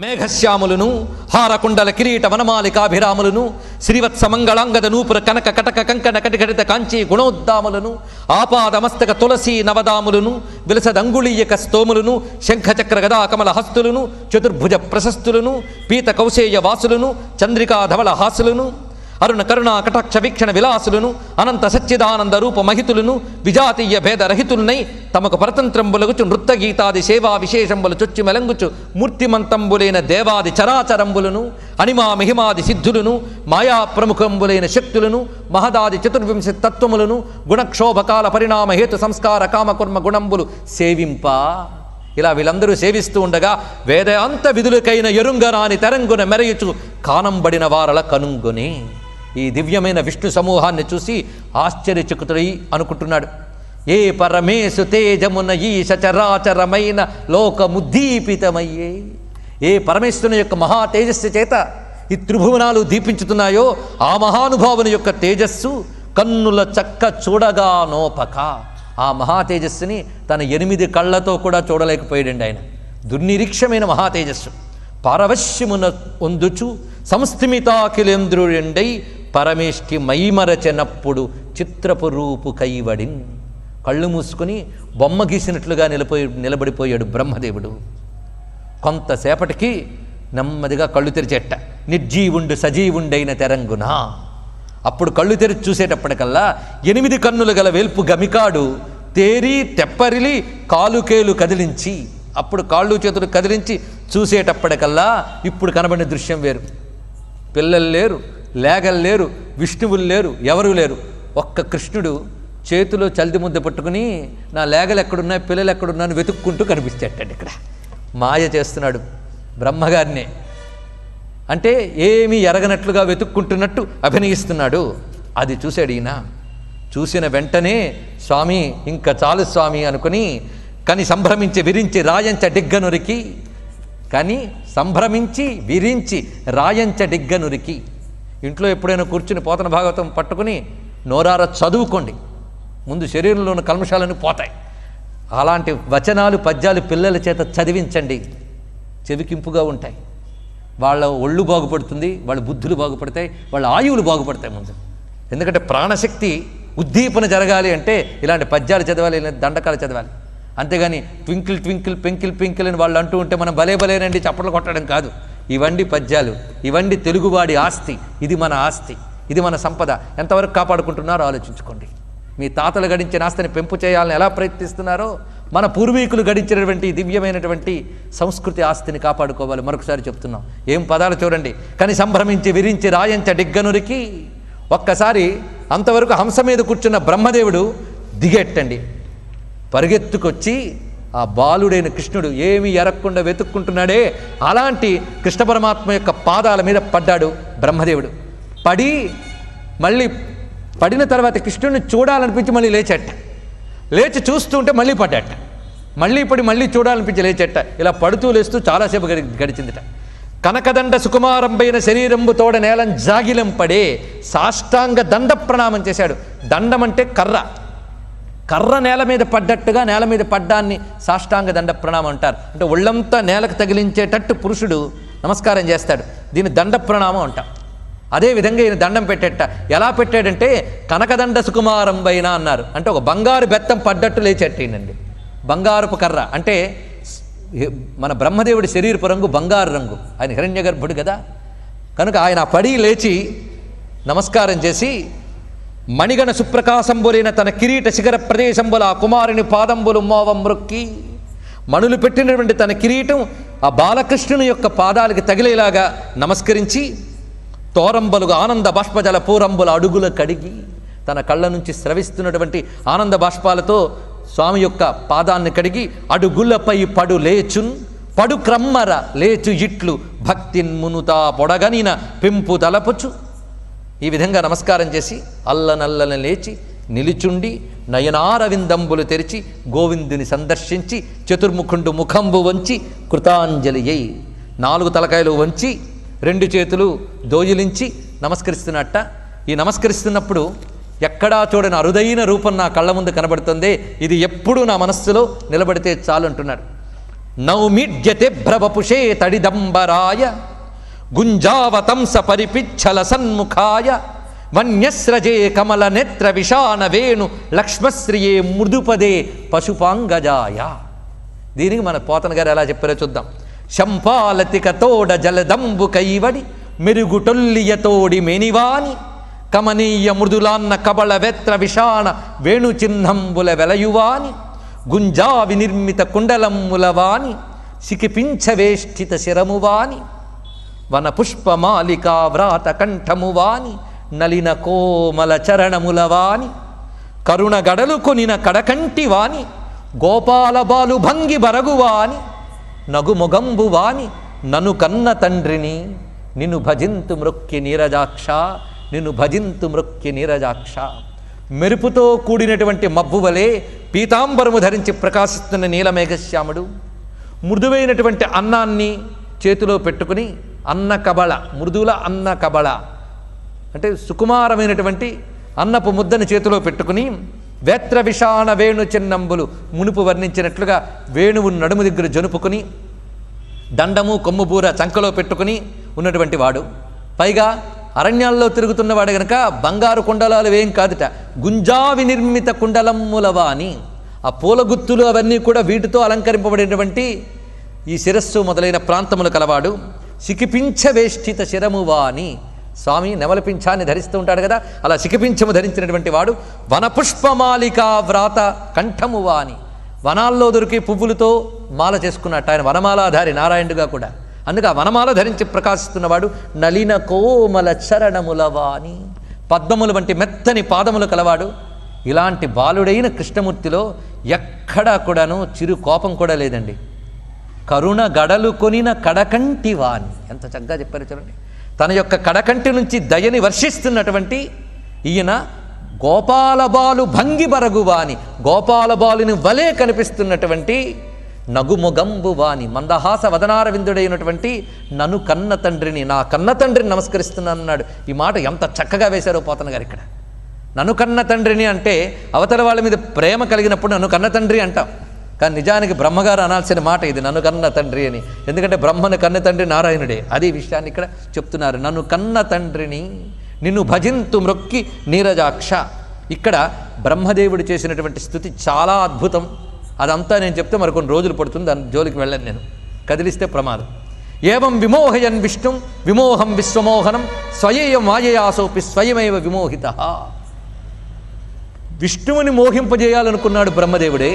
మేఘశ్యాములను హారకుండల కిరీట వనమాలికాభిరాములను శ్రీవత్సమంగళాంగద నూపుర కనక కటక కంకణ కటికటిత కాంచీ గుణోద్దాములను ఆపాదమస్తక తులసీ నవదాములను విలసదంగుళీయక స్తోములను శంఖచక్ర గదా కమల హస్తులను చతుర్భుజ ప్రశస్తులను పీత కౌశేయ వాసులను చంద్రికా ధవళ హాసులను అరుణ కరుణ కటాక్ష వీక్షణ విలాసులను అనంత సచ్చిదానంద రూప మహితులను విజాతీయ భేద రహితులనై తమకు పరతంత్రంబులగుచు నృత్తగీతాది సేవా విశేషంబులు చొచ్చి మెలంగుచు మూర్తిమంతంబులైన దేవాది చరాచరంబులను అణిమా మిహిమాది సిద్ధులను మాయా ప్రముఖంబులైన శక్తులను మహదాది చతుర్వింశ తత్వములను గుణక్షోభకాల పరిణామ హేతు సంస్కార కామకుర్మ గుణంబులు సేవింప. ఇలా వీళ్ళందరూ సేవిస్తూ ఉండగా వేదాంత విధులకైన ఎరుంగనాని తెరంగున మెరయుచు కానంబడిన వారల కనుంగుని. ఈ దివ్యమైన విష్ణు సమూహాన్ని చూసి ఆశ్చర్యచకితుడై అనుకుంటున్నాడు, ఏ పరమేశు తేజమున ఈ సచరాచరమైన లోకముద్దీపితమయ్యే. ఏ పరమేశ్వరుని యొక్క మహా తేజస్సు చేత ఈ త్రిభువనాలు దీపించుతున్నాయో ఆ మహానుభావుని యొక్క తేజస్సు కన్నుల చక్క చూడగా నోపక. ఆ మహా తేజస్సుని తన 8 కళ్ళతో కూడా చూడలేకపోయాడండి ఆయన. దుర్నిరీక్షమైన మహా తేజస్సు. పారవశ్యమున ఒందుచు సంస్థిమితాఖిలేంద్రుడై పరమేష్టి మైమరచెనప్పుడు చిత్రపు రూపు కైవడిన్. కళ్ళు మూసుకుని బొమ్మ గీసినట్లుగా నిలబడిపోయాడు బ్రహ్మదేవుడు. కొంతసేపటికి నెమ్మదిగా కళ్ళు తెరిచేట. నిర్జీవుండు సజీవుండైన తెరంగున. అప్పుడు కళ్ళు తెరిచి చూసేటప్పటికల్లా 8 కన్నులు గల వేల్పు గమికాడు తేరి తెప్పరిలి కాలుకేలు కదిలించి, అప్పుడు కాళ్ళు చేతులు కదిలించి చూసేటప్పటికల్లా ఇప్పుడు కనబడిన దృశ్యం వేరు. పిల్లలు లేరు, లేగలు లేరు, విష్ణువులు లేరు, ఎవరూ లేరు. ఒక్క కృష్ణుడు చేతిలో చల్ది ముద్ద పట్టుకుని నా లేగలు ఎక్కడున్నాయి, పిల్లలు ఎక్కడున్నాయని వెతుక్కుంటూ కనిపించేటండి. ఇక్కడ మాయ చేస్తున్నాడు బ్రహ్మగారినే. అంటే ఏమీ ఎరగనట్లుగా వెతుక్కుంటున్నట్టు అభినయిస్తున్నాడు. అది చూశాడు ఈయన. చూసిన వెంటనే స్వామి ఇంకా చాలు స్వామి అనుకుని కానీ సంభ్రమించి విరించి రాయంచ డిగ్గనురికి, కానీ సంభ్రమించి విరించి రాయంచ డిగ్గనురికి. ఇంట్లో ఎప్పుడైనా కూర్చుని పోతన భాగవతం పట్టుకుని నోరార చదువుకోండి, ముందు శరీరంలో ఉన్న కల్మషాలను పోతాయి. అలాంటి వచనాలు పద్యాలు పిల్లల చేత చదివించండి, చెవికింపుగా ఉంటాయి. వాళ్ళ ఒళ్ళు బాగుపడుతుంది, వాళ్ళ బుద్ధులు బాగుపడతాయి, వాళ్ళ ఆయువులు బాగుపడతాయి ముందు. ఎందుకంటే ప్రాణశక్తి ఉద్దీపన జరగాలి అంటే ఇలాంటి పద్యాలు చదవాలి, ఇలాంటి దండకాలు చదవాలి. అంతేగాని ట్వింకిల్ ట్వింకిల్ పెంకిల్ పెంకిల్ అని వాళ్ళు అంటూ ఉంటే మనం భలే భలేనండి చప్పట్లు కొట్టడం కాదు. ఇవండి పద్యాలు, ఇవండి తెలుగువాడి ఆస్తి. ఇది మన ఆస్తి, ఇది మన సంపద. ఎంతవరకు కాపాడుకుంటున్నారో ఆలోచించుకోండి. మీ తాతలు గడించిన ఆస్తిని పెంపు చేయాలని ఎలా ప్రయత్నిస్తున్నారో మన పూర్వీకులు గడించినటువంటి దివ్యమైనటువంటి సంస్కృతి ఆస్తిని కాపాడుకోవాలి. మరొకసారి చెప్తున్నాం. ఏం పదాలు చూడండి. కానీ సంభ్రమించి విరించి రాయంచ డిగ్గనురికి. ఒక్కసారి అంతవరకు హంస మీద కూర్చున్న బ్రహ్మదేవుడు దిగెట్టండి, పరిగెత్తుకొచ్చి ఆ బాలుడైన కృష్ణుడు ఏమీ ఎరగకుండా వెతుక్కుంటున్నాడే అలాంటి కృష్ణ పరమాత్మ యొక్క పాదాల మీద పడ్డాడు బ్రహ్మదేవుడు. పడి మళ్ళీ పడిన తర్వాత కృష్ణుడిని చూడాలనిపించి మళ్ళీ లేచట. లేచి చూస్తూ ఉంటే మళ్ళీ పడ్డాట. మళ్ళీ పడి మళ్ళీ చూడాలనిపించి లేచట. ఇలా పడుతూ లేస్తూ చాలాసేపు గడిచిందిట. కనకదండ సుకుమారంపైన శరీరంబు తోడ నేలం జాగిలం పడే సాష్టాంగ దండ ప్రణామం చేశాడు. దండం అంటే కర్ర. కర్ర నేల మీద పడ్డట్టుగా నేల మీద పడ్డాన్ని సాష్టాంగ దండ ప్రణామం అంటారు. అంటే ఒళ్ళంతా నేలకు తగిలించేటట్టు పురుషుడు నమస్కారం చేస్తాడు. దీన్ని దండ ప్రణామం అంటాం. అదేవిధంగా ఈయన దండం పెట్టేట. ఎలా పెట్టాడంటే కనకదండ సుకుమారం పైన అన్నారు. అంటే ఒక బంగారు బెత్తం పడ్డట్టు లేచెట్టేనండి. బంగారపు కర్ర అంటే మన బ్రహ్మదేవుడి శరీరపు రంగు బంగారు రంగు. ఆయన హిరణ్య గర్భుడు కదా, కనుక ఆయన పడి లేచి నమస్కారం చేసి మణిగణ సుప్రకాశంబులైన తన కిరీట శిఖర ప్రదేశంబుల ఆ కుమారుని పాదంబులు మోవం మృక్కి. మణులు పెట్టినటువంటి తన కిరీటం ఆ బాలకృష్ణుని యొక్క పాదాలకి తగిలేలాగా నమస్కరించి తోరంబలుగా ఆనంద బాష్పజల పూరంబుల అడుగుల కడిగి తన కళ్ళ నుంచి స్రవిస్తున్నటువంటి ఆనంద బాష్పాలతో స్వామి యొక్క పాదాన్ని కడిగి అడుగులపై పడు లేచున్ పడు క్రమ్మర లేచు ఇట్లు భక్తిన్ మునుతా పొడగనిన పెంపు తలపుచు. ఈ విధంగా నమస్కారం చేసి అల్లనల్లన లేచి నిలిచుండి నయనారవిందంబులు తెరిచి గోవిందుని సందర్శించి చతుర్ముఖుండు ముఖంబు వంచి కృతాంజలి అయి 4 తలకాయలు వంచి 2 చేతులు దోయిలించి నమస్కరిస్తున్నట్ట. ఈ నమస్కరిస్తున్నప్పుడు ఎక్కడా చూడని అరుదైన రూపం నా కళ్ళ ముందు కనబడుతుంది. ఇది ఎప్పుడూ నా మనస్సులో నిలబడితే చాలు అంటున్నాడు. నౌమిడ్యతే భ్రవపుషే తడిదంబరాయ గుంజావతంస పరిపిచ్చల సన్ముఖాయ వన్యస్రజే కమల నేత్ర విషాణ వేణు లక్ష్మశ్రియే మృదుపదే పశుపాంగజాయ. దీనికి మన పోతన గారు ఎలా చెప్పారో చూద్దాం. శంపాలతిక తోడ జలదంబు కైవడి మెరుగుటొల్లియతోడి మెనివాని కమనీయ మృదులాన్న కబళ వెత్ర విషాణ వేణు చిహ్నంబుల వెలయువాని గుంజా వినిర్మిత కుండలమ్ములవాని సికిపించవేష్టిత శిరమువాని వన పుష్పమాలికా వ్రాత కంఠమువాని నలిన కోమల చరణములవాని కరుణ గడలు కొనిన కడకంటి వాని గోపాల బాలు భంగి బరగువాని నగుమొగంబువాని నను కన్న తండ్రిని నిన్ను భజింతు మృక్కి నీరజాక్ష, నిన్ను భజింతు మృక్కి నీరజాక్ష. మెరుపుతో కూడినటువంటి మబ్బు వలె పీతాంబరము ధరించి ప్రకాశిస్తున్న నీలమేఘశ్యాముడు మృదువైనటువంటి అన్నాన్ని చేతిలో పెట్టుకుని అన్న కబళ, మృదుల అన్న కబళ అంటే సుకుమారమైనటువంటి అన్నపు ముద్దని చేతిలో పెట్టుకుని వేత్ర విషాణ వేణు చిన్నంబులు మునుపు వర్ణించినట్లుగా వేణువు నడుము దగ్గర జనుపుకుని దండము కొమ్ముబూర చంకలో పెట్టుకుని ఉన్నటువంటి వాడు. పైగా అరణ్యాల్లో తిరుగుతున్నవాడు గనక బంగారు కుండలాలు ఏం కాదుట, గుంజా వినిర్మిత కుండలమ్ములవా అని ఆ పూల గుత్తులు అవన్నీ కూడా వీటితో అలంకరింపబడినటువంటి ఈ శిరస్సు మొదలైన ప్రాంతములు కలవాడు. సికిపించవేష్టిత శిరమువా అని స్వామి నెమలపించాన్ని ధరిస్తూ ఉంటాడు కదా, అలా సికిపించము ధరించినటువంటి వాడు. వనపుష్పమాలికా వ్రాత కంఠమువా అని వనాల్లో దొరికి పువ్వులతో మాల చేసుకున్నట్టు ఆయన వనమాలాధారి నారాయణుడుగా కూడా. అందుకే ఆ వనమాల ధరించి ప్రకాశిస్తున్నవాడు. నలిన కోమల చరణములవాని పద్మములు వంటి మెత్తని పాదములు కలవాడు. ఇలాంటి బాలుడైన కృష్ణమూర్తిలో ఎక్కడా కూడాను చిరు కోపం కూడా లేదండి. కరుణ గడలు కొనిన కడకంటి వాని, ఎంత చక్కగా చెప్పారు చూడండి. తన యొక్క కడకంటి నుంచి దయని వర్షిస్తున్నటువంటి ఈయన గోపాలబాలు భంగి బరగువాని, గోపాలబాలుని వలే కనిపిస్తున్నటువంటి నగుమొగంబు వాని మందహాస వదనారవిందుడైనటువంటి నన్ను కన్న తండ్రిని, నా కన్న తండ్రిని నమస్కరిస్తున్నానన్నాడు. ఈ మాట ఎంత చక్కగా వేశారో పోతన గారు ఇక్కడ. నన్ను కన్న తండ్రిని అంటే అవతల వాళ్ళ మీద ప్రేమ కలిగినప్పుడు నన్ను కన్న తండ్రి అంటాం, కానీ నిజానికి బ్రహ్మగారు అనాల్సిన మాట ఇది, నన్ను కన్న తండ్రి అని. ఎందుకంటే బ్రహ్మను కన్న తండ్రి నారాయణుడే. అదే విషయాన్ని ఇక్కడ చెప్తున్నారు. నన్ను కన్న తండ్రిని నిన్ను భజింతు మృక్కి నీరజాక్ష. ఇక్కడ బ్రహ్మదేవుడు చేసినటువంటి స్థుతి చాలా అద్భుతం. అదంతా నేను చెప్తే మరి కొన్ని రోజులు పడుతుంది, దాని జోలికి వెళ్ళను నేను, కదిలిస్తే ప్రమాదం. ఏవం విమోహయన్ విష్ణుం విమోహం విశ్వమోహనం స్వయేయం మాయయాసోపి స్వయమేవ విమోహిత. విష్ణువుని మోహింపజేయాలనుకున్నాడు బ్రహ్మదేవుడే.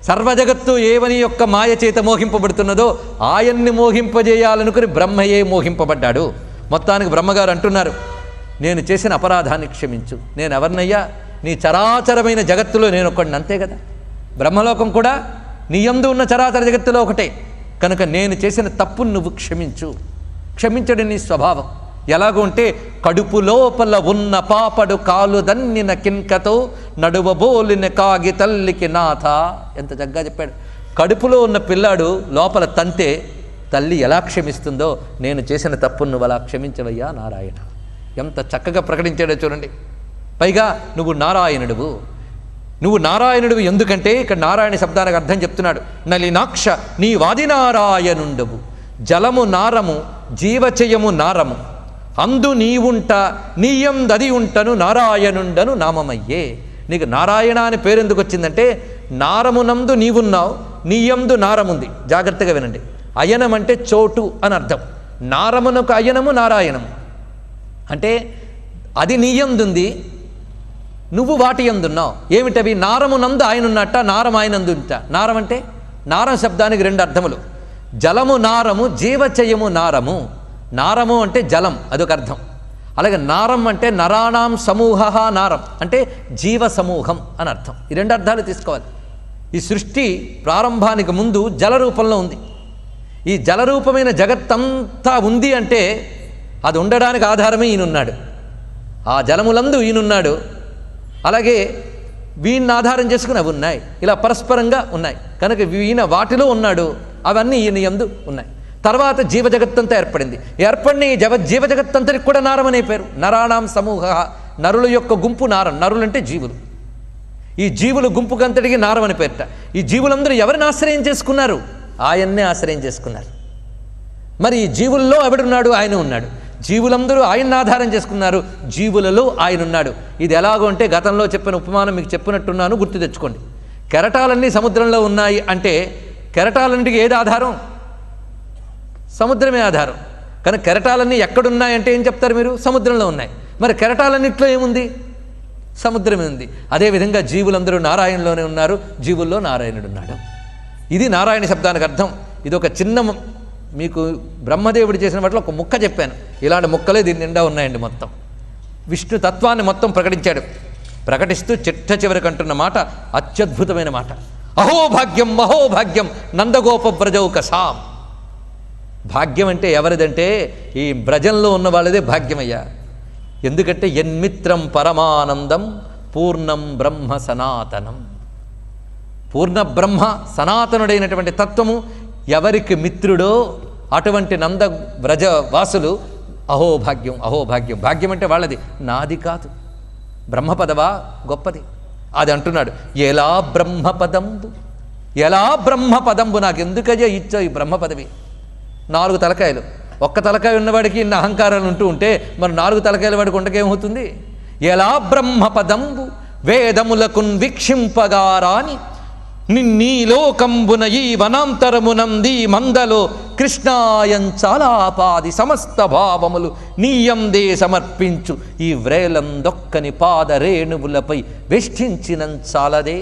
సర్వజగత్తు ఏవని యొక్క మాయ చేత మోహింపబడుతున్నదో ఆయన్ని మోహింపజేయాలనుకుని బ్రహ్మయే మోహింపబడ్డాడు. మొత్తానికి బ్రహ్మగారు అంటున్నారు, నేను చేసిన అపరాధాన్ని క్షమించు. నేను ఎవరినయ్యా? నీ చరాచరమైన జగత్తులో నేను ఒక్కడిని, అంతే కదా. బ్రహ్మలోకం కూడా నీ యందు ఉన్న చరాచర జగత్తులో ఒకటే కనుక నేను చేసిన తప్పును నువ్వు క్షమించు. క్షమించడం నీ స్వభావం. ఎలాగో అంటే కడుపు లోపల ఉన్న పాపడు కాలు దన్నిన కింకతో నడువబోలిన కాగి తల్లికి నాథ. ఎంత చక్కగా చెప్పాడు. కడుపులో ఉన్న పిల్లాడు లోపల తంతే తల్లి ఎలా క్షమిస్తుందో నేను చేసిన తప్పును నువ్వు అలా క్షమించవయ్యా నారాయణ. ఎంత చక్కగా ప్రకటించాడో చూడండి. పైగా నువ్వు నారాయణుడువు. నువ్వు నారాయణుడు ఎందుకంటే ఇక్కడ నారాయణ శబ్దానికి అర్థం చెప్తున్నాడు. నలినాక్ష నీ వాదినారాయణుండవు, జలము నారము జీవచయము నారము, అందు నీవుంట నీయందది ఉంటను నారాయణుండను నామమయ్యే. నీకు నారాయణ అని పేరు ఎందుకు వచ్చిందంటే నారమునందు నీవున్నావు, నీయందు నారముంది. జాగ్రత్తగా వినండి. అయనం అంటే చోటు అని అర్థం. నారమునకు అయనము నారాయణము అంటే అది నీయందుంది, నువ్వు వాటి యందున్నావు. ఏమిటవి? నారమునందు ఆయన ఉన్నట్ట, నారం ఆయనందు ఉంట. నారం అంటే నారం శబ్దానికి రెండు అర్థములు. జలము నారము జీవచయము నారము. నారము అంటే జలం, అదొక అర్థం. అలాగే నారం అంటే నరాణం సమూహ నారం అంటే జీవ సమూహం అని అర్థం. ఈ రెండు అర్థాలు తీసుకోవాలి. ఈ సృష్టి ప్రారంభానికి ముందు జల రూపంలో ఉంది. ఈ జలరూపమైన జగత్తంతా ఉంది అంటే అది ఉండడానికి ఆధారమే ఈయనున్నాడు. ఆ జలములందు ఈయనున్నాడు. అలాగే వీడిని ఆధారం చేసుకుని అవి ఉన్నాయి. ఇలా పరస్పరంగా ఉన్నాయి కనుక ఈయన వాటిలో ఉన్నాడు, అవన్నీ ఈయన యందు ఉన్నాయి. తర్వాత జీవజగత్తంతా ఏర్పడింది. ఏర్పడిన ఈ జీవజగత్తంతరికి కూడా నారమనే పేరు. నరాణం సమూహ, నరుల యొక్క గుంపు నారం. నరులంటే జీవులు. ఈ జీవుల గుంపుకంతటికి నారం అని పేరట. ఈ జీవులందరూ ఎవరిని ఆశ్రయం చేసుకున్నారు? ఆయన్నే ఆశ్రయం చేసుకున్నారు. మరి జీవుల్లో ఎవడున్నాడు? ఆయన ఉన్నాడు. జీవులందరూ ఆయన్ని ఆధారం చేసుకున్నారు, జీవులలో ఆయన ఉన్నాడు. ఇది ఎలాగో అంటే గతంలో చెప్పిన ఉపమానం మీకు చెప్పినట్టున్నాను, గుర్తు తెచ్చుకోండి. కెరటాలన్నీ సముద్రంలో ఉన్నాయి అంటే కెరటాలన్నిటికీ ఏది ఆధారం? సముద్రమే ఆధారం. కానీ కెరటాలన్నీ ఎక్కడున్నాయంటే ఏం చెప్తారు మీరు? సముద్రంలో ఉన్నాయి. మరి కెరటాలన్నింటిలో ఏముంది? సముద్రమే ఉంది. అదేవిధంగా జీవులందరూ నారాయణలోనే ఉన్నారు, జీవుల్లో నారాయణుడు ఉన్నాడు. ఇది నారాయణ శబ్దానికి అర్థం. ఇది ఒక చిన్న మీకు బ్రహ్మదేవుడు చేసిన వాటిలో ఒక ముక్క చెప్పాను. ఇలాంటి ముక్కలే దీని నిండా ఉన్నాయండి. మొత్తం విష్ణు తత్వాన్ని మొత్తం ప్రకటించాడు. ప్రకటిస్తూ చిట్ట చివరికి అంటున్న మాట అత్యద్భుతమైన మాట. అహోభాగ్యం మహోభాగ్యం నందగోప బ్రజౌకసాం. భాగ్యం అంటే ఎవరిదంటే ఈ బ్రజంలో ఉన్న వాళ్ళదే భాగ్యమయ్యా. ఎందుకంటే యన్మిత్రం పరమానందం పూర్ణం బ్రహ్మ సనాతనం. పూర్ణ బ్రహ్మ సనాతనుడైనటువంటి తత్వము ఎవరికి మిత్రుడో అటువంటి నంద వ్రజ వాసులు అహోభాగ్యం అహోభాగ్యం. భాగ్యం అంటే వాళ్ళది, నాది కాదు. బ్రహ్మపదవా గొప్పది. అది అంటున్నాడు. ఎలా బ్రహ్మపదంబు, ఎలా బ్రహ్మపదంబు, నాకు ఎందుకయ్యా ఇచ్చావు ఈ బ్రహ్మపదవి? 4 తలకాయలు, ఒక్క తలకాయ ఉన్నవాడికి ఇన్ని అహంకారాలు ఉంటే మరి 4 తలకాయల వాడికి ఉండకేమవుతుంది? ఎలా బ్రహ్మపదంబు వేదములకున్ వీక్షింపగారాని నిన్నీలోకంబున ఈ వనాంతరమునంది మందలో కృష్ణాయంచాలాపాది సమస్త భావములు నీయందే సమర్పించు ఈ వ్రేలందొక్కని పాదరేణువులపై వేష్టించినంచాలదే.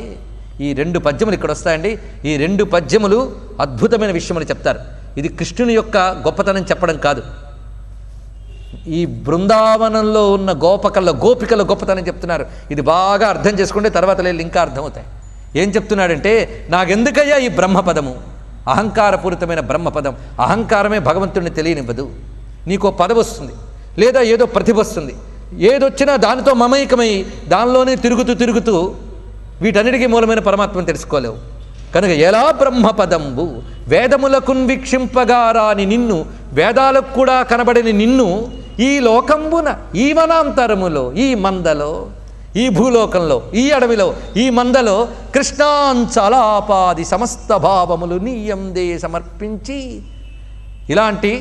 ఈ 2 పద్యములు ఇక్కడ వస్తాయండి. ఈ 2 పద్యములు అద్భుతమైన విషయమని చెప్తారు. ఇది కృష్ణుని యొక్క గొప్పతనం చెప్పడం కాదు, ఈ బృందావనంలో ఉన్న గోపికల గొప్పతనం చెప్తున్నారు. ఇది బాగా అర్థం చేసుకుంటే తర్వాత లేదు ఇంకా అర్థమవుతాయి. ఏం చెప్తున్నాడంటే, నాకెందుకయ్యా ఈ బ్రహ్మపదము? అహంకారపూరితమైన బ్రహ్మపదం. అహంకారమే భగవంతుడిని తెలియనివ్వదు. నీకో పదవి వస్తుంది, లేదా ఏదో ప్రతిభ వస్తుంది, ఏదొచ్చినా దానితో మమైకమై దానిలోనే తిరుగుతూ వీటన్నిటికీ మూలమైన పరమాత్మను తెలుసుకోలేవు. కనుక ఎలా బ్రహ్మపదంబు వేదములకున్ వీక్షింపగారాని నిన్ను, వేదాలకు కూడా కనబడిన నిన్ను ఈ లోకంబున ఈ వనాంతరములో ఈ మందలో ఈ భూలోకంలో ఈ అడవిలో ఈ మందలో కృష్ణాంచలాపాది సమస్త భావములు నీయందే సమర్పించి, ఇలాంటి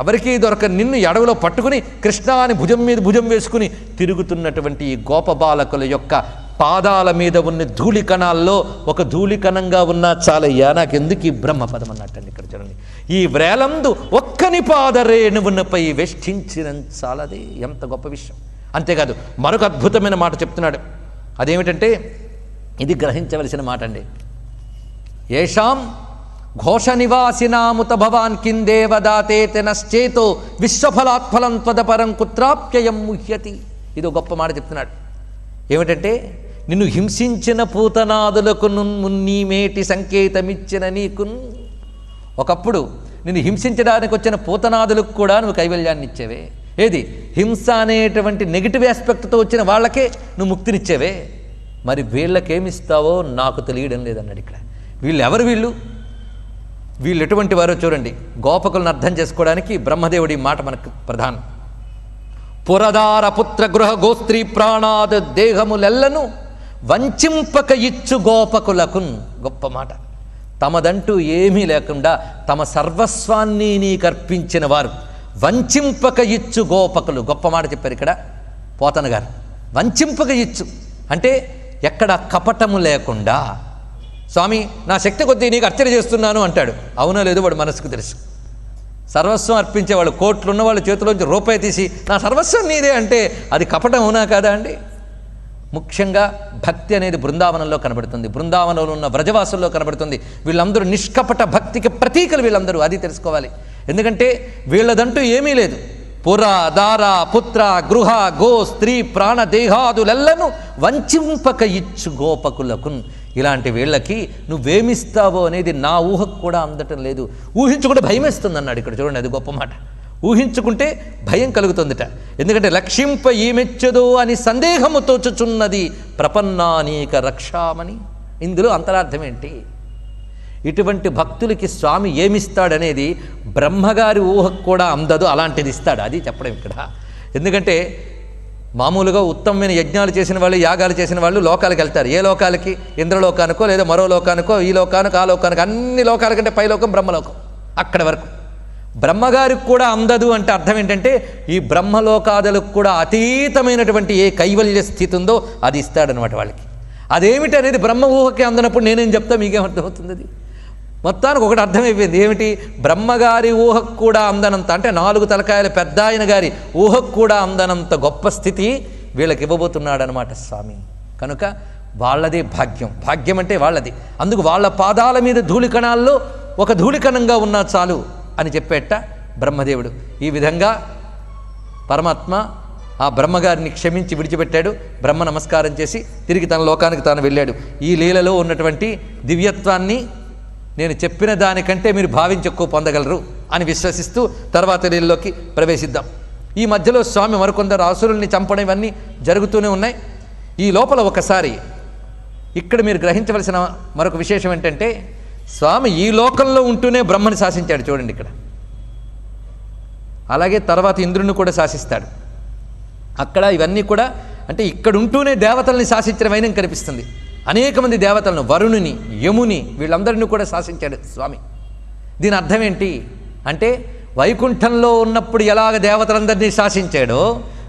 ఎవరికీ దొరకని నిన్ను అడవిలో పట్టుకుని కృష్ణాని భుజం మీద భుజం వేసుకుని తిరుగుతున్నటువంటి ఈ గోపబాలకుల యొక్క పాదాల మీద ఉన్న ధూళికణాల్లో ఒక ధూళికణంగా ఉన్నా చాలయ్యా, నాకెందుకు ఈ బ్రహ్మపదం అన్నట్టండి. ఇక్కడ చూడండి, ఈ వ్రేలందు ఒక్కని పాదరేణువునపై వేష్టించిన చాలదే. ఎంత గొప్ప విషయం. అంతేకాదు మరొక అద్భుతమైన మాట చెప్తున్నాడు. అదేమిటంటే ఇది గ్రహించవలసిన మాట అండి. ఏషాం ఘోష నివాసినాముత భవాన్ కిందేవదాతే తెనశ్చేతో విశ్వఫలాత్ఫలం త్వదపరం కుత్రాప్యయం ముహ్యతి. ఇది ఒక గొప్ప మాట చెప్తున్నాడు. ఏమిటంటే, నిన్ను హింసించిన పూతనాదులకు మున్నీమేటి సంకేతమిచ్చిన నీకున్, ఒకప్పుడు నిన్ను హింసించడానికి వచ్చిన పూతనాదులకు కూడా నువ్వు కైవల్యాన్ని ఇచ్చేవే. ఏది? హింస అనేటువంటి నెగిటివ్ ఆస్పెక్ట్తో వచ్చిన వాళ్ళకే నువ్వు ముక్తినిచ్చేవే. మరి వీళ్ళకేమిస్తావో నాకు తెలియడం లేదన్నాడు. ఇక్కడ వీళ్ళు ఎవరు? వీళ్ళు ఎటువంటి వారో చూడండి. గోపకులను అర్థం చేసుకోవడానికి బ్రహ్మదేవుడి మాట మనకు ప్రధానం. పురదార పుత్ర గృహ గోస్త్రీ ప్రాణాద దేహములెల్లను వంచింపక ఇచ్చు గోపకులకున్. గొప్ప మాట. తమదంటూ ఏమీ లేకుండా తమ సర్వస్వాన్ని నీకు అర్పించిన వారు వంచింపక ఇచ్చు గోపకులు. గొప్ప మాట చెప్పారు ఇక్కడ పోతన గారు. వంచింపక ఇచ్చు అంటే ఎక్కడ కపటము లేకుండా, స్వామి నా శక్తి కొద్దీ నీకు అర్చన చేస్తున్నాను అంటాడు. అవునో లేదో వాడు మనసుకు తెలుసు. సర్వస్వం అర్పించేవాళ్ళు, కోట్లు ఉన్నవాళ్ళు చేతిలోంచి రూపాయి తీసి నా సర్వస్వం నీదే అంటే అది కపటం అవునా కాదా అండి? ముఖ్యంగా భక్తి అనేది బృందావనంలో కనబడుతుంది, బృందావనంలో ఉన్న వ్రజవాసుల్లో కనబడుతుంది. వీళ్ళందరూ నిష్కపట భక్తికి ప్రతీకలు వీళ్ళందరూ, అది తెలుసుకోవాలి. ఎందుకంటే వీళ్ళదంటూ ఏమీ లేదు. పుర దార పుత్ర గృహ గో స్త్రీ ప్రాణ దేహాదులెల్లను వంచింపక ఇచ్చు గోపకులకున్. ఇలాంటి వీళ్ళకి నువ్వేమిస్తావో అనేది నా ఊహకు కూడా అందటం లేదు. ఊహించుకుంటే భయం వేస్తుంది అన్నాడు. ఇక్కడ చూడండి, అది గొప్ప మాట. ఊహించుకుంటే భయం కలుగుతుందిట. ఎందుకంటే రక్షింప ఈమెచ్చదో అని సందేహము తోచుచున్నది ప్రపన్నానీక రక్షామని. ఇందులో అంతరార్థం ఏంటి? ఇటువంటి భక్తులకి స్వామి ఏమిస్తాడనేది బ్రహ్మగారి ఊహకు కూడా అందదు, అలాంటిది ఇస్తాడు. అది చెప్పడం ఇక్కడ. ఎందుకంటే మామూలుగా ఉత్తమమైన యజ్ఞాలు చేసిన వాళ్ళు, యాగాలు చేసిన వాళ్ళు లోకాలకు వెళ్తారు. ఏ లోకాలకి? ఇంద్రలోకానికో లేదా మరో లోకానికో, ఈ లోకానికి ఆ లోకానికి, అన్ని లోకాల కంటే పైలోకం బ్రహ్మలోకం. అక్కడి వరకు బ్రహ్మగారికి కూడా అందదు అంటే అర్థం ఏంటంటే ఈ బ్రహ్మలోకాదులకు కూడా అతీతమైనటువంటి ఏ కైవల్య స్థితి ఉందో అది ఇస్తాడనమాట వాళ్ళకి. అదేమిటి అనేది బ్రహ్మ ఊహకి అందనప్పుడు నేనేం చెప్తా, మీకేం అర్థమవుతుంది? అది మొత్తానికి ఒకటి అర్థమైపోయింది. ఏమిటి? బ్రహ్మగారి ఊహకు కూడా అందనంత, అంటే 4 తలకాయల పెద్ద ఆయన గారి ఊహకు కూడా అందనంత గొప్ప స్థితి వీళ్ళకి ఇవ్వబోతున్నాడనమాట స్వామి. కనుక వాళ్ళదే భాగ్యం. భాగ్యం అంటే వాళ్ళది. అందుకు వాళ్ళ పాదాల మీద ధూళికణాల్లో ఒక ధూళికణంగా ఉన్నా చాలు అని చెప్పేట బ్రహ్మదేవుడు. ఈ విధంగా పరమాత్మ ఆ బ్రహ్మగారిని క్షమించి విడిచిపెట్టాడు. బ్రహ్మ నమస్కారం చేసి తిరిగి తన లోకానికి తాను వెళ్ళాడు. ఈ లీలలో ఉన్నటువంటి దివ్యత్వాన్ని నేను చెప్పిన దానికంటే మీరు భావించి ఎక్కువ పొందగలరు అని విశ్వసిస్తూ తర్వాత లీలలోకి ప్రవేశిద్దాం. ఈ మధ్యలో స్వామి మరికొందరు అసురుల్ని చంపడం ఇవన్నీ జరుగుతూనే ఉన్నాయి. ఈ లోపల ఒకసారి ఇక్కడ మీరు గ్రహించవలసిన మరొక విశేషం ఏంటంటే, స్వామి ఈ లోకంలో ఉంటూనే బ్రహ్మని శాసించాడు. చూడండి ఇక్కడ. అలాగే తర్వాత ఇంద్రుడిని కూడా శాసిస్తాడు. అక్కడ ఇవన్నీ కూడా అంటే ఇక్కడ ఉంటూనే దేవతల్ని శాసించడం అయినా కనిపిస్తుంది. అనేక మంది దేవతలను, వరుణుని, యముని, వీళ్ళందరినీ కూడా శాసించాడు స్వామి. దీని అర్థం ఏంటి అంటే, వైకుంఠంలో ఉన్నప్పుడు ఎలాగ దేవతలందరినీ శాసించాడో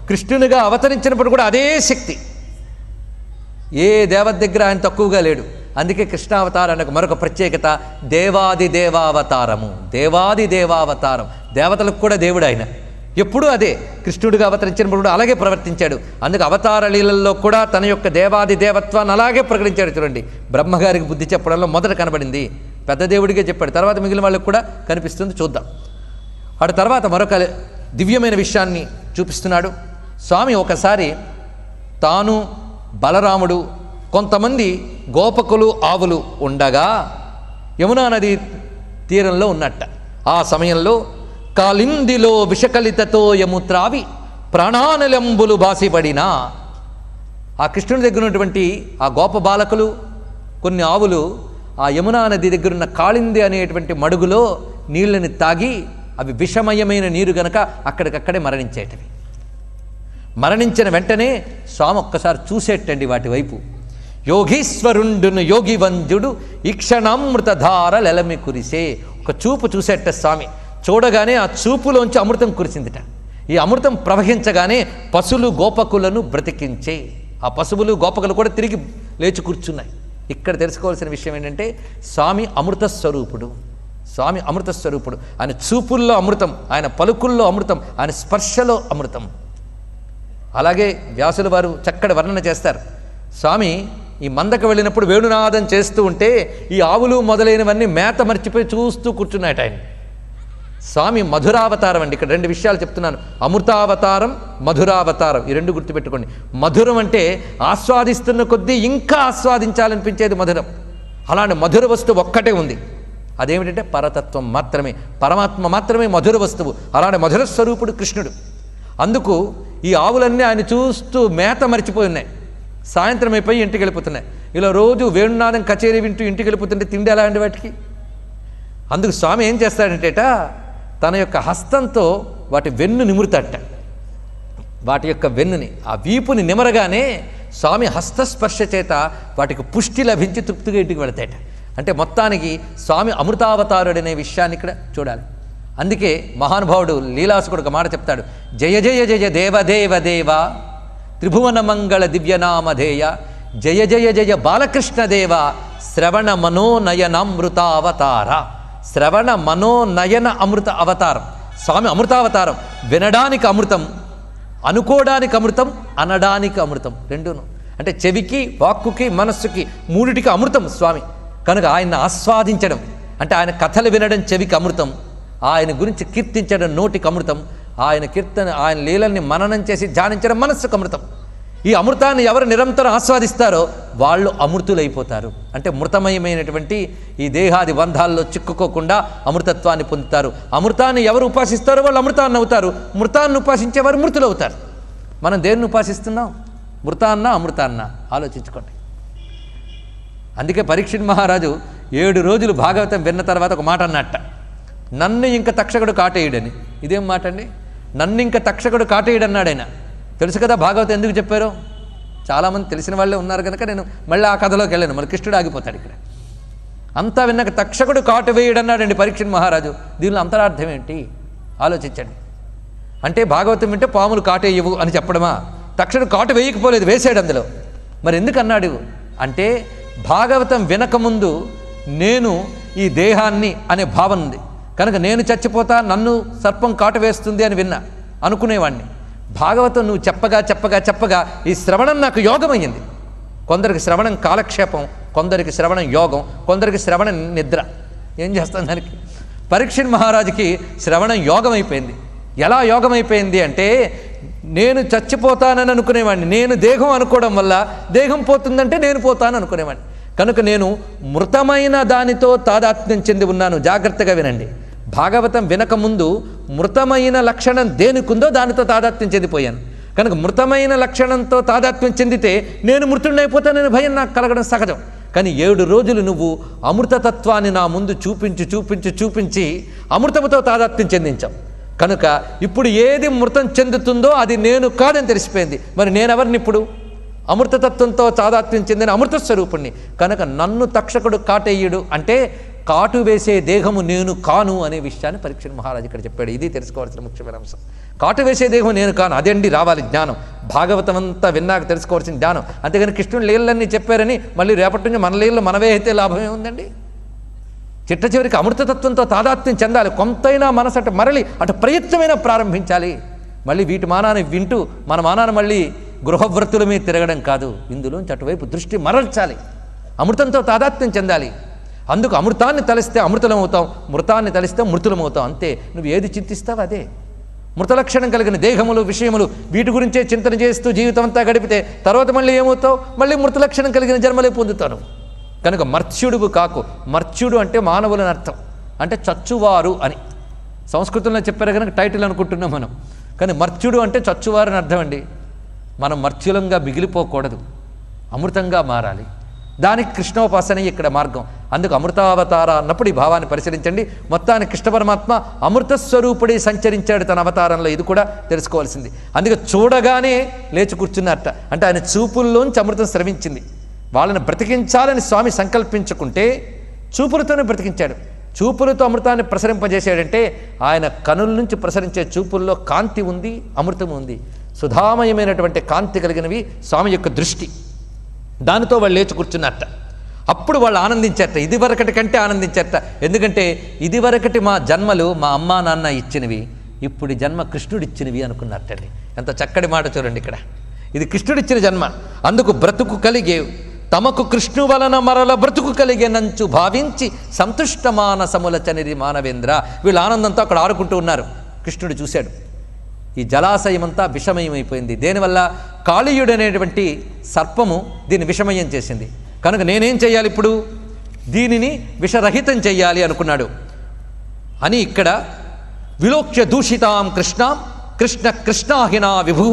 కృష్ణునిగా అవతరించినప్పుడు కూడా అదే శక్తి. ఏ దేవత దగ్గర ఆయన తక్కువగా లేడు. అందుకే కృష్ణావతారానికి మరొక ప్రత్యేకత, దేవాది దేవావతారము. దేవాది దేవావతారం, దేవతలకు కూడా దేవుడు ఆయన. ఎప్పుడూ అదే కృష్ణుడిగా అవతరించినప్పుడు కూడా అలాగే ప్రవర్తించాడు. అందుకే అవతార లీలల్లో కూడా తన యొక్క దేవాది దేవత్వాన్ని అలాగే ప్రకటించాడు. చూడండి, బ్రహ్మగారికి బుద్ధి చెప్పడంలో మొదట కనబడింది, పెద్ద దేవుడిగా చెప్పాడు. తర్వాత మిగిలిన వాళ్ళకి కూడా కనిపిస్తుంది. చూద్దాం. అటు తర్వాత మరొక దివ్యమైన విషయాన్ని చూపిస్తున్నాడు స్వామి. ఒకసారి తాను, బలరాముడు, కొంతమంది గోపకులు, ఆవులు ఉండగా యమునా నది తీరంలో ఉన్నట్ట. ఆ సమయంలో కాలిందిలో విషకలితతో యము త్రావి ప్రాణానలంబులు బాసిపడినా, ఆ కృష్ణుని దగ్గర ఉన్నటువంటి ఆ గోప బాలకులు, కొన్ని ఆవులు ఆ యమునా నది దగ్గరున్న కాళింది అనేటువంటి మడుగులో నీళ్ళని తాగి అవి విషమయమైన నీరు గనక అక్కడికక్కడే మరణించేటవి. మరణించిన వెంటనే స్వామి ఒక్కసారి చూసేటండి వాటి వైపు. యోగీశ్వరుండును యోగి వంజుడు ఈక్షణామృతధార లెలమి కురిసే. ఒక చూపు చూసేట స్వామి. చూడగానే ఆ చూపులోంచి అమృతం కురిసిందిట. ఈ అమృతం ప్రవహించగానే పశువులు గోపకులను బ్రతికించే. ఆ పశువులు గోపకులు కూడా తిరిగి లేచి కూర్చున్నాయి. ఇక్కడ తెలుసుకోవాల్సిన విషయం ఏంటంటే, స్వామి అమృత స్వరూపుడు. స్వామి అమృత స్వరూపుడు. ఆయన చూపుల్లో అమృతం, ఆయన పలుకుల్లో అమృతం, ఆయన స్పర్శలో అమృతం. అలాగే వ్యాసుల వారు చక్కటి వర్ణన చేస్తారు. స్వామి ఈ మందకు వెళ్ళినప్పుడు వేణునాదం చేస్తూ ఉంటే ఈ ఆవులు మొదలైనవన్నీ మేత మర్చిపోయి చూస్తూ కూర్చున్నాయట ఆయన. స్వామి మధురావతారం అండి. ఇక్కడ 2 విషయాలు చెప్తున్నాను, అమృతావతారం, మధురావతారం. ఈ 2 గుర్తుపెట్టుకోండి. మధురం అంటే ఆస్వాదిస్తున్న కొద్దీ ఇంకా ఆస్వాదించాలనిపించేది మధురం. అలాంటి మధుర వస్తువు ఒక్కటే ఉంది. అదేమిటంటే పరతత్వం మాత్రమే, పరమాత్మ మాత్రమే మధుర వస్తువు. అలాంటి మధుర స్వరూపుడు కృష్ణుడు. అందుకు ఈ ఆవులన్నీ ఆయన చూస్తూ మేత మర్చిపోయి ఉన్నాయి. సాయంత్రం అయిపోయి ఇంటికి వెళ్ళిపోతున్నాయి. ఇలా రోజు వేణునాదం కచేరీ వింటూ ఇంటికి వెళ్ళిపోతుంటే తిండి ఎలా అండి వాటికి? అందుకు స్వామి ఏం చేస్తాడంటేట, తన యొక్క హస్తంతో వాటి వెన్ను నిమురుతాట. వాటి యొక్క వెన్నుని, ఆ వీపుని నిమరగానే స్వామి హస్తస్పర్శ చేత వాటికి పుష్టి లభించి తృప్తిగా ఇంటికి వెళతాయట. అంటే మొత్తానికి స్వామి అమృతావతారుడనే విషయాన్ని ఇక్కడ చూడాలి. అందుకే మహానుభావుడు లీలాసుకుడు ఒక మాట చెప్తాడు, జయ జయ జయ దేవదేవ దేవ త్రిభువన మంగళ దివ్యనామధేయ జయ జయ జయ బాలకృష్ణదేవ శ్రవణ మనోనయనామృతావతార. శ్రవణ మనోనయన అమృత అవతారం. స్వామి అమృతావతారం. వినడానికి అమృతం, అనుకోవడానికి అమృతం, అనడానికి అమృతం, రెండును. అంటే చెవికి, వాక్కుకి, మనస్సుకి, మూడిటికి అమృతం స్వామి. కనుక ఆయన్ని ఆస్వాదించడం అంటే ఆయన కథలు వినడం చెవికి అమృతం, ఆయన గురించి కీర్తించడం నోటికి అమృతం, ఆయన కీర్తన, ఆయన లీలల్ని మననం చేసి ధ్యానించడం మనస్సుకు అమృతం. ఈ అమృతాన్ని ఎవరు నిరంతరం ఆస్వాదిస్తారో వాళ్ళు అమృతులైపోతారు. అంటే మృతమయమైనటువంటి ఈ దేహాది బంధాల్లో చిక్కుకోకుండా అమృతత్వాన్ని పొందుతారు. అమృతాన్ని ఎవరు ఉపాసిస్తారో వాళ్ళు అమృతాన్ని అవుతారు. మృతాన్ని ఉపాసించేవారు మృతులు అవుతారు. మనం దేన్ని ఉపాసిస్తున్నాం? మృతాన్న అమృతాన్న? ఆలోచించుకోండి. అందుకే పరీక్షిత్ మహారాజు 7 రోజులు భాగవతం విన్న తర్వాత ఒక మాట అన్నట్ట, నన్ను ఇంక తక్షకుడు కాటేయుడని. ఇదేం మాట అండి? నన్ను ఇంక తక్షకుడు కాటేయుడన్నాడు ఆయన. తెలుసు కదా భాగవతం ఎందుకు చెప్పారో. చాలామంది తెలిసిన వాళ్ళే ఉన్నారు కనుక నేను మళ్ళీ ఆ కథలోకి వెళ్ళాను. మళ్ళీ కృష్ణుడు ఆగిపోతాడు ఇక్కడ. అంతా విన్నాక తక్షకుడు కాటు వేయడన్నాడండి పరీక్షిత్ మహారాజు. దీనిలో అంతరార్థం ఏంటి ఆలోచించండి. అంటే భాగవతం వింటే పాములు కాటేయవు అని చెప్పడమా? తక్షకుడు కాటు వేయకపోలేదు, వేసాడు అందులో. మరి ఎందుకు అన్నాడు అంటే భాగవతం వినకముందు నేను ఈ దేహాన్ని అనే భావన ఉంది కనుక నేను చచ్చిపోతా, నన్ను సర్పం కాటు వేస్తుంది అని విన్నా అనుకునేవాడిని. భాగవతం నువ్వు చెప్పగా చెప్పగా చెప్పగా ఈ శ్రవణం నాకు యోగమయ్యింది. కొందరికి శ్రవణం కాలక్షేపం, కొందరికి శ్రవణం యోగం, కొందరికి శ్రవణం నిద్ర. ఏం చేస్తాను దానికి? పరీక్షిత్ మహారాజుకి శ్రవణం యోగం అయిపోయింది. ఎలా యోగం అయిపోయింది అంటే నేను చచ్చిపోతానని అనుకునేవాడిని, నేను దేహం అనుకోవడం వల్ల దేహం పోతుందంటే నేను పోతాను అనుకునేవాడిని. కనుక నేను మృతమైన దానితో తాదాత్మ్యం చెంది ఉన్నాను. జాగ్రత్తగా వినండి. భాగవతం వినకముందు మృతమైన లక్షణం దేనికుందో దానితో తాదాత్మ్యం చెందిపోయాను. కనుక మృతమైన లక్షణంతో తాదాత్మ్యం చెందితే నేను మృతుడినైపోతానని భయం నాకు కలగడం సహజం. కానీ 7 రోజులు నువ్వు అమృతతత్వాన్ని నా ముందు చూపించి చూపించి చూపించి అమృతముతో తాదాత్మ్యం చెందించాం. కనుక ఇప్పుడు ఏది మృతం చెందుతుందో అది నేను కాదని తెలిసిపోయింది. మరి నేనెవరిని ఇప్పుడు? అమృతతత్వంతో తాదాత్మ్యం చెందిన అమృత స్వరూపుణ్ణి. కనుక నన్ను తక్షకుడు కాటేయుడు అంటే కాటు వేసే దేహము నేను కాను అనే విషయాన్ని పరీక్షిత్ మహారాజు ఇక్కడ చెప్పాడు. ఇది తెలుసుకోవాల్సిన ముఖ్యమైన అంశం. కాటు వేసే దేహం నేను కాను, అదండి రావాలి జ్ఞానం. భాగవతం అంతా విన్నాక తెలుసుకోవాల్సిన జ్ఞానం. అంతేగాని కృష్ణుని లీలన్నీ చెప్పారని మళ్ళీ రేపటి నుంచి మన లీలలో మనవే అయితే లాభమే ఉందండి. చిట్ట చివరికి అమృతతత్వంతో తాదాత్మ్యం చెందాలి. కొంతైనా మనసు అటు మరలి అటు ప్రయత్నమైనా ప్రారంభించాలి. మళ్ళీ వీటి మానాన్ని వింటూ మన మానాన్ని మళ్ళీ గృహవ్రతుల మీద తిరగడం కాదు. ఇందులోంచి అటువైపు దృష్టి మరల్చాలి. అమృతంతో తాదాత్మ్యం చెందాలి. అందుకు అమృతాన్ని తలిస్తే అమృతులమవుతాం, మృతాన్ని తలిస్తే మృతులమవుతాం. అంతే. నువ్వు ఏది చింతిస్తావు అదే. మృతలక్షణం కలిగిన దేహములు విషయములు వీటి గురించే చింతన చేస్తూ జీవితం అంతా గడిపితే తర్వాత మళ్ళీ ఏమవుతావు? మళ్ళీ మృతలక్షణం కలిగిన జన్మలే పొందుతాను. కనుక మర్త్యుడువు కాకు. మర్త్యుడు అంటే మానవులని అర్థం, అంటే చచ్చువారు అని సంస్కృతంలో చెప్పారు కనుక టైటిల్ అనుకుంటున్నాం మనం. కానీ మర్త్యుడు అంటే చచ్చువారు అని అర్థం అండి. మనం మర్త్యులంగా మిగిలిపోకూడదు, అమృతంగా మారాలి. దానికి కృష్ణోపాసన ఇక్కడ మార్గం. అందుకు అమృతావతార అన్నప్పుడు ఈ భావాన్ని పరిశీలించండి. మొత్తానికి కృష్ణ పరమాత్మ అమృతస్వరూపుడి సంచరించాడు తన అవతారంలో. ఇది కూడా తెలుసుకోవాల్సింది. అందుకే చూడగానే లేచి కూర్చున్నట్ట. అంటే ఆయన చూపుల్లోంచి అమృతం స్రవించింది. వాళ్ళని బ్రతికించాలని స్వామి సంకల్పించుకుంటే చూపులతోనే బ్రతికించాడు. చూపులతో అమృతాన్ని ప్రసరింపజేశాడంటే ఆయన కనుల నుంచి ప్రసరించే చూపుల్లో కాంతి ఉంది, అమృతం ఉంది. సుధామయమైనటువంటి కాంతి కలిగినవి స్వామి యొక్క దృష్టి. దానితో వాళ్ళు లేచి కూర్చున్నట్ట. అప్పుడు వాళ్ళు ఆనందించారట. ఇదివరకటి కంటే ఆనందించారట. ఎందుకంటే ఇదివరకటి మా జన్మలు మా అమ్మా నాన్న ఇచ్చినవి, ఇప్పుడు జన్మ కృష్ణుడిచ్చినవి అనుకున్నట్టండి. ఎంత చక్కటి మాట చూడండి ఇక్కడ. ఇది కృష్ణుడిచ్చిన జన్మ. అందుకు బ్రతుకు కలిగే తమకు కృష్ణు వలన మరల బ్రతుకు కలిగే నంచు భావించి సంతుష్ట మానసముల చనిరి మానవేంద్ర. వీళ్ళు ఆనందంతో అక్కడ ఆడుకుంటూ ఉన్నారు. కృష్ణుడు చూశాడు. ఈ జలాశయమంతా విషమయమైపోయింది. దేనివల్ల? కాళీయుడు అనేటువంటి సర్పము దీన్ని విషమయం చేసింది. కనుక నేనేం చేయాలి ఇప్పుడు? దీనిని విషరహితం చెయ్యాలి అనుకున్నాడు. అని ఇక్కడ విలోక్య దూషితాం కృష్ణాం కృష్ణ కృష్ణాహినా విభు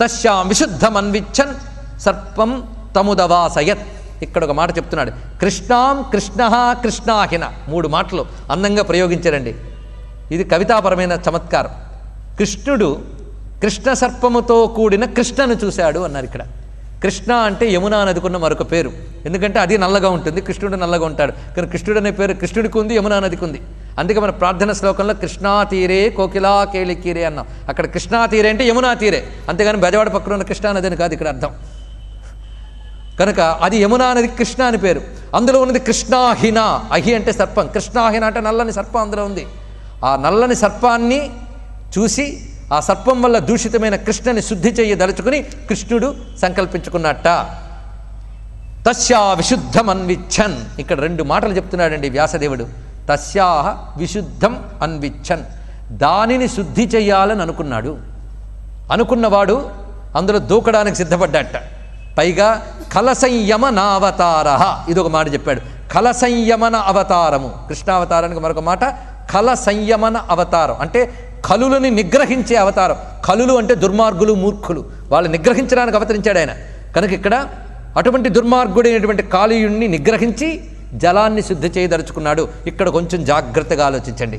తస్యాం విశుద్ధమన్విచ్చన్ సర్పం తముదవాసయత్. ఇక్కడ ఒక మాట చెప్తున్నాడు. కృష్ణాం కృష్ణ కృష్ణాహిన 3 మాటలు అందంగా ప్రయోగించారండి. ఇది కవితాపరమైన చమత్కారం. కృష్ణుడు కృష్ణ సర్పముతో కూడిన కృష్ణను చూశాడు అన్నారు ఇక్కడ. కృష్ణ అంటే యమునా నదికున్న మరొక పేరు. ఎందుకంటే అది నల్లగా ఉంటుంది, కృష్ణుడు నల్లగా ఉంటాడు. కానీ కృష్ణుడు అనే పేరు కృష్ణుడికి ఉంది, యమునా నదికి ఉంది. అందుకే మన ప్రార్థన శ్లోకంలో కృష్ణా తీరే కోకిలా కేళికీరే అన్నాం. అక్కడ కృష్ణా తీరే అంటే యమునా తీరే, అంతేగాని బెజవాడ పక్కన ఉన్న కృష్ణా నది అని కాదు ఇక్కడ అర్థం. కనుక అది యమునా నది కృష్ణ అని పేరు. అందులో ఉన్నది కృష్ణాహిన. అహి అంటే సర్పం, కృష్ణాహిన అంటే నల్లని సర్పం అందులో ఉంది. ఆ నల్లని సర్పాన్ని చూసి ఆ సర్పం వల్ల దూషితమైన కృష్ణని శుద్ధి చేయదలుచుకుని కృష్ణుడు సంకల్పించుకున్నట్ట. తస్యా విశుద్ధం అన్విచ్చన్. ఇక్కడ 2 మాటలు చెప్తున్నాడండి వ్యాసదేవుడు. తస్యాహ విశుద్ధం అన్విచ్చన్. దానిని శుద్ధి చెయ్యాలని అనుకున్నాడు. అనుకున్నవాడు అందులో దూకడానికి సిద్ధపడ్డట. పైగా కలసంయమన అవతార, ఇదొక మాట చెప్పాడు. కలసంయమన అవతారము. కృష్ణావతారానికి మరొక మాట కల సంయమన అవతారం. అంటే కలులని నిగ్రహించే అవతారం. కలులు అంటే దుర్మార్గులు, మూర్ఖులు. వాళ్ళు నిగ్రహించడానికి అవతరించాడు ఆయన. కనుక ఇక్కడ అటువంటి దుర్మార్గుడైనటువంటి కాళీయుణ్ణి నిగ్రహించి జలాన్ని శుద్ధి చేయదలుచుకున్నాడు. ఇక్కడ కొంచెం జాగ్రత్తగా ఆలోచించండి.